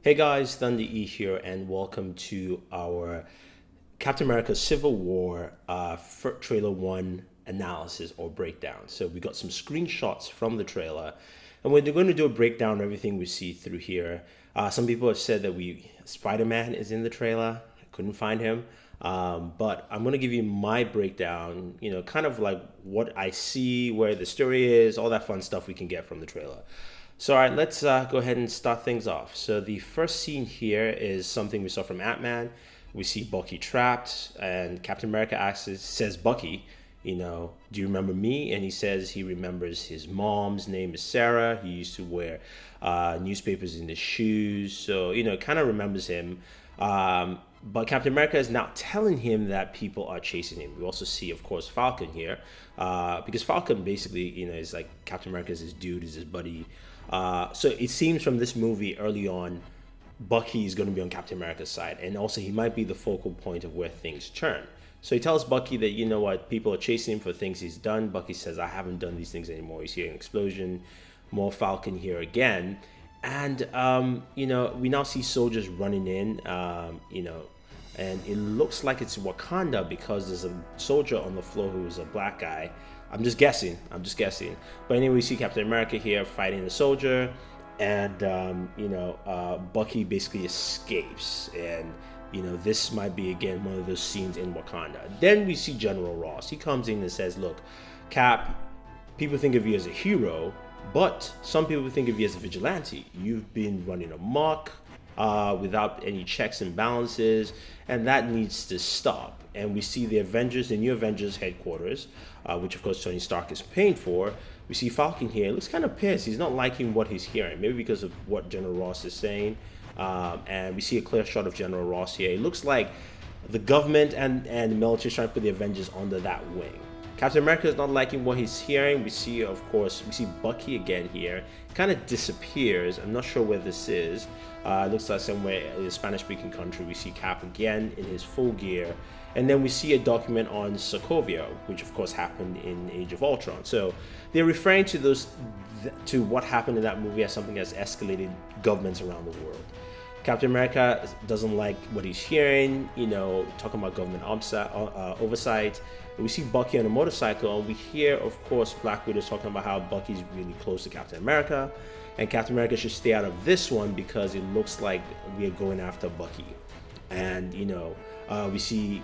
Hey guys, Thunder E here, and welcome to our Captain America Civil War trailer 1 analysis or breakdown. So we got some screenshots from the trailer, and we're going to do a breakdown of everything we see through here. Some people have said that Spider-Man is in the trailer. I couldn't find him, but I'm going to give you my breakdown. Kind of like what I see, where the story is, all that fun stuff we can get from the trailer. So, all right, let's go ahead and start things off. So the first scene here is something we saw from Ant-Man. We see Bucky trapped, and Captain America says, Bucky, do you remember me? And he says he remembers his mom's name is Sarah. He used to wear newspapers in his shoes. So, kind of remembers him. But Captain America is now telling him that people are chasing him. We also see, of course, Falcon here. Because Falcon basically, is like Captain America is his dude, is his buddy. So it seems from this movie early on, Bucky is going to be on Captain America's side. And also he might be the focal point of where things turn. So he tells Bucky that, people are chasing him for things he's done. Bucky says, I haven't done these things anymore. He's hearing an explosion. More Falcon here again. And, we now see soldiers running in, and it looks like it's Wakanda because there's a soldier on the floor who is a black guy. I'm just guessing. But anyway, we see Captain America here fighting the soldier, and Bucky basically escapes. And this might be again one of those scenes in Wakanda. Then we see General Ross. He comes in and says, "Look, Cap, people think of you as a hero, but some people think of you as a vigilante. You've been running amok without any checks and balances, and that needs to stop." And we see the new Avengers headquarters, which of course Tony Stark is paying for. We see Falcon here. He looks kind of pissed. He's not liking what he's hearing, maybe because of what General Ross is saying. And we see a clear shot of General Ross here. It looks like the government and the military is trying to put the Avengers under that wing. Captain America is not liking what he's hearing. We see Bucky again here. Kind of disappears. I'm not sure where this is. It looks like somewhere in a Spanish-speaking country. We see Cap again in his full gear. And then we see a document on Sokovia, which of course happened in Age of Ultron. So they're referring to what happened in that movie as something that's escalated governments around the world. Captain America doesn't like what he's hearing, talking about government oversight. And we see Bucky on a motorcycle, and we hear, of course, Black Widow talking about how Bucky's really close to Captain America, and Captain America should stay out of this one because it looks like we are going after Bucky. And, we see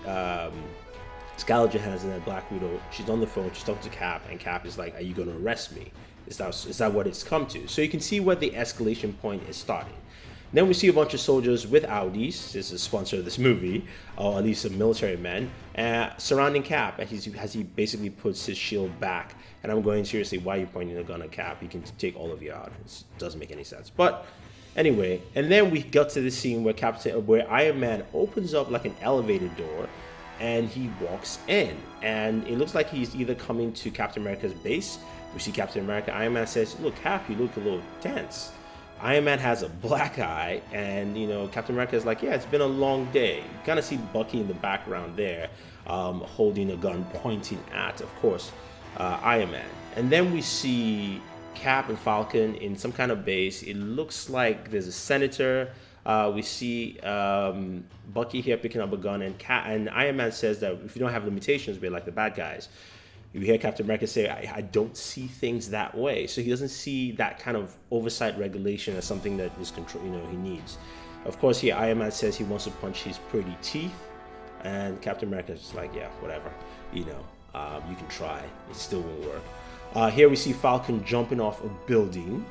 Scarlett Johansson and Black Widow. She's on the phone, she's talking to Cap, and Cap is like, are you going to arrest me? Is that what it's come to? So you can see where the escalation point is starting. Then we see a bunch of soldiers with Audis, this is a sponsor of this movie, or at least some military men, surrounding Cap, as he basically puts his shield back. And I'm going, seriously, why are you pointing a gun at Cap? He can take all of you out. It doesn't make any sense. But anyway, and then we got to this scene where Iron Man opens up like an elevator door, and he walks in. And it looks like he's either coming to Captain America's base. We see Captain America. Iron Man says, look, Cap, you look a little tense. Iron Man has a black eye, and Captain America is like, yeah, it's been a long day. You kind of see Bucky in the background there, holding a gun pointing at, of course, Iron Man. And then we see Cap and Falcon in some kind of base. It looks like there's a senator. We see Bucky here picking up a gun, and Iron Man says that if you don't have limitations, we're like the bad guys. You hear Captain America say, I don't see things that way. So he doesn't see that kind of oversight regulation as something that is he needs. Of course, here Iron Man says he wants to punch his pretty teeth, and Captain America is just like, yeah, whatever. You can try. It still won't work. Here we see Falcon jumping off a building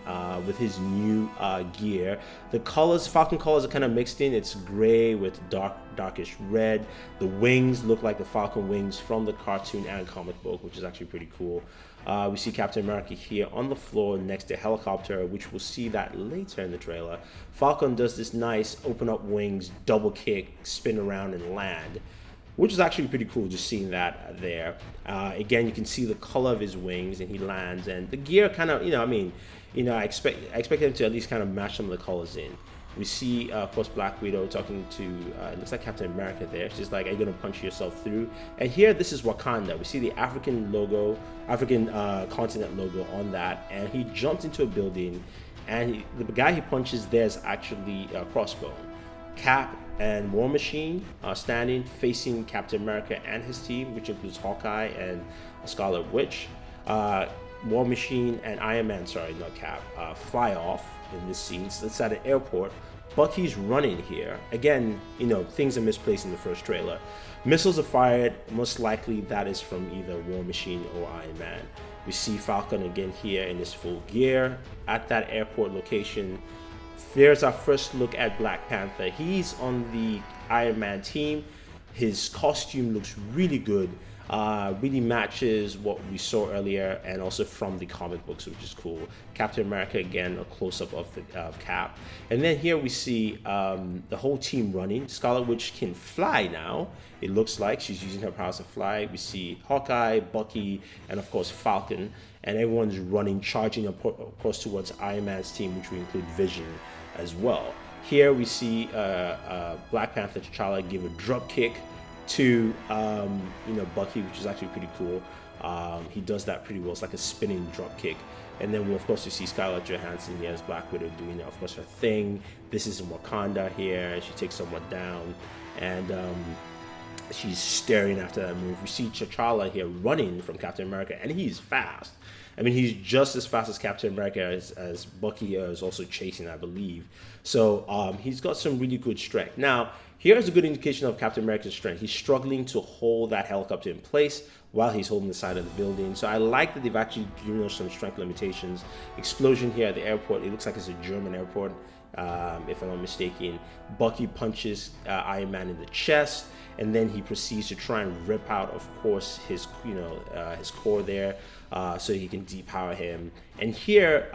with his new gear. The Falcon colors are kind of mixed in. It's gray with darkish red. The wings look like the Falcon wings from the cartoon and comic book, which is actually pretty cool. We see Captain America here on the floor next to a helicopter, which we'll see that later in the trailer. Falcon does this nice open up wings, double kick, spin around and land, which is actually pretty cool, just seeing that there. Again, you can see the color of his wings, and he lands, and the gear kind of, I expect him to at least kind of match some of the colors in. We see, of course, Black Widow talking to, it looks like Captain America there. She's like, are you going to punch yourself through? And here, this is Wakanda. We see the African logo, African continent logo on that. And he jumps into a building, and the guy he punches there is actually Crossbone. Cap and War Machine standing facing Captain America and his team, which includes Hawkeye and Scarlet Witch. War Machine and Iron Man, sorry, not Cap, fly off in this scene. So it's at an airport. Bucky's running here. Again, things are misplaced in the first trailer. Missiles are fired. Most likely that is from either War Machine or Iron Man. We see Falcon again here in his full gear at that airport location. There's our first look at Black Panther. He's on the Iron Man team. His costume looks really good. Really matches what we saw earlier and also from the comic books, which is cool. Captain America, again, a close-up of Cap. And then here we see the whole team running. Scarlet Witch can fly now. It looks like she's using her powers to fly. We see Hawkeye, Bucky, and of course Falcon. And everyone's running, charging of course towards Iron Man's team, which will include Vision as well. Here we see Black Panther T'Challa give a drop kick to Bucky, which is actually pretty cool. He does that pretty well. It's like a spinning drop kick. And then we see Scarlett Johansson here as Black Widow doing, of course, her thing. This is in Wakanda here, and she takes someone down, and she's staring after that move. We see T'Challa here running from Captain America, and he's fast. I mean, he's just as fast as Captain America as Bucky is also chasing, I believe. So he's got some really good strength. Now, here's a good indication of Captain America's strength. He's struggling to hold that helicopter in place while he's holding the side of the building. So I like that they've actually given us some strength limitations. Explosion here at the airport. It looks like it's a German airport, if I'm not mistaken. Bucky punches Iron Man in the chest, and then he proceeds to try and rip out, of course, his core there, so he can depower him. And here,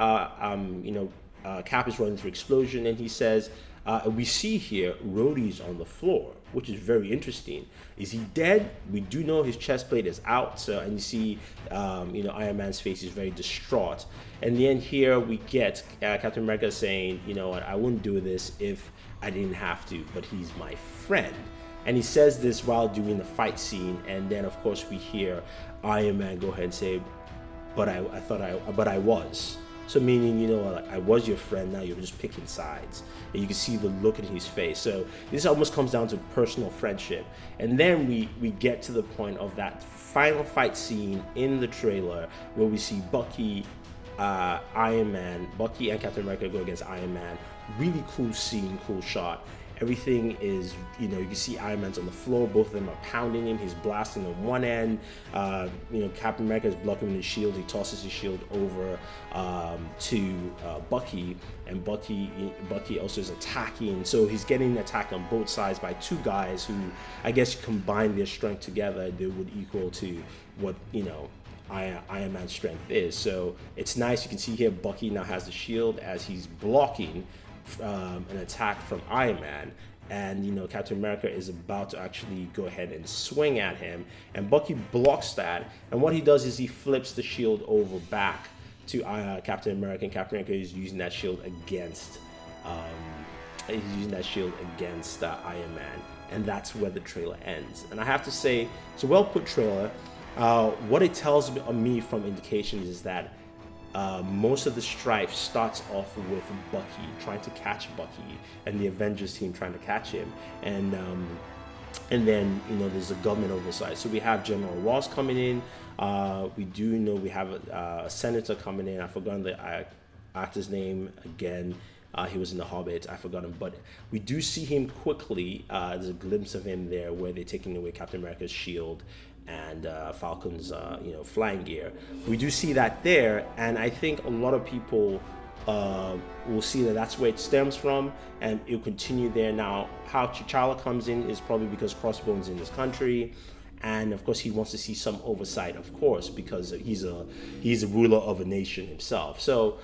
Cap is running through explosion, and he says, we see here Rhodey's on the floor, which is very interesting. Is he dead? We do know his chest plate is out, and you see, Iron Man's face is very distraught. And then here we get Captain America saying, you know what, I wouldn't do this if I didn't have to, but he's my friend. And he says this while doing the fight scene, and then of course we hear Iron Man go ahead and say, but I was. So meaning, I was your friend, now you're just picking sides. And you can see the look in his face. So this almost comes down to personal friendship. And then we get to the point of that final fight scene in the trailer where we see Bucky, Iron Man, Bucky and Captain America go against Iron Man. Really cool scene, cool shot. Everything is, you can see Iron Man's on the floor. Both of them are pounding him. He's blasting on one end. Captain America is blocking his shield. He tosses his shield over to Bucky, and Bucky also is attacking. So he's getting attacked on both sides by two guys who, I guess, combine their strength together, they would equal to what Iron Man's strength is. So it's nice. You can see here Bucky now has the shield as he's blocking an attack from Iron Man, and Captain America is about to actually go ahead and swing at him, and Bucky blocks that, and what he does is he flips the shield over back to Captain America, and Captain America is using that shield against Iron Man, and that's where the trailer ends. And I have to say, it's a well put trailer. What it tells me from indications is that most of the strife starts off with Bucky trying to catch Bucky and the Avengers team trying to catch him, and then there's a government oversight. So we have General Ross coming in. We do know we have a senator coming in. I've forgotten the actor's name again. He was in The Hobbit. I forgot him, but we do see him quickly. There's a glimpse of him there where they're taking away Captain America's shield and Falcon's flying gear. We do see that there, and I think a lot of people will see that that's where it stems from, and it'll continue there. Now, how T'Challa comes in is probably because Crossbone's in this country, and of course he wants to see some oversight, of course, because he's a ruler of a nation himself. So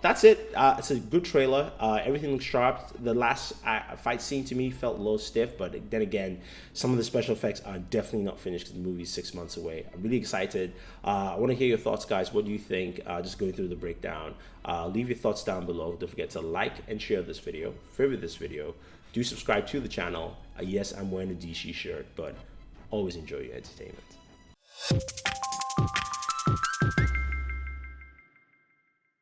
that's it. It's a good trailer. Everything looks sharp. The last fight scene to me felt a little stiff, but then again, some of the special effects are definitely not finished because the movie's 6 months away. I'm really excited. I want to hear your thoughts, guys. What do you think? Just going through the breakdown. Leave your thoughts down below. Don't forget to like and share this video, favorite this video. Do subscribe to the channel. Yes, I'm wearing a DC shirt, but always enjoy your entertainment.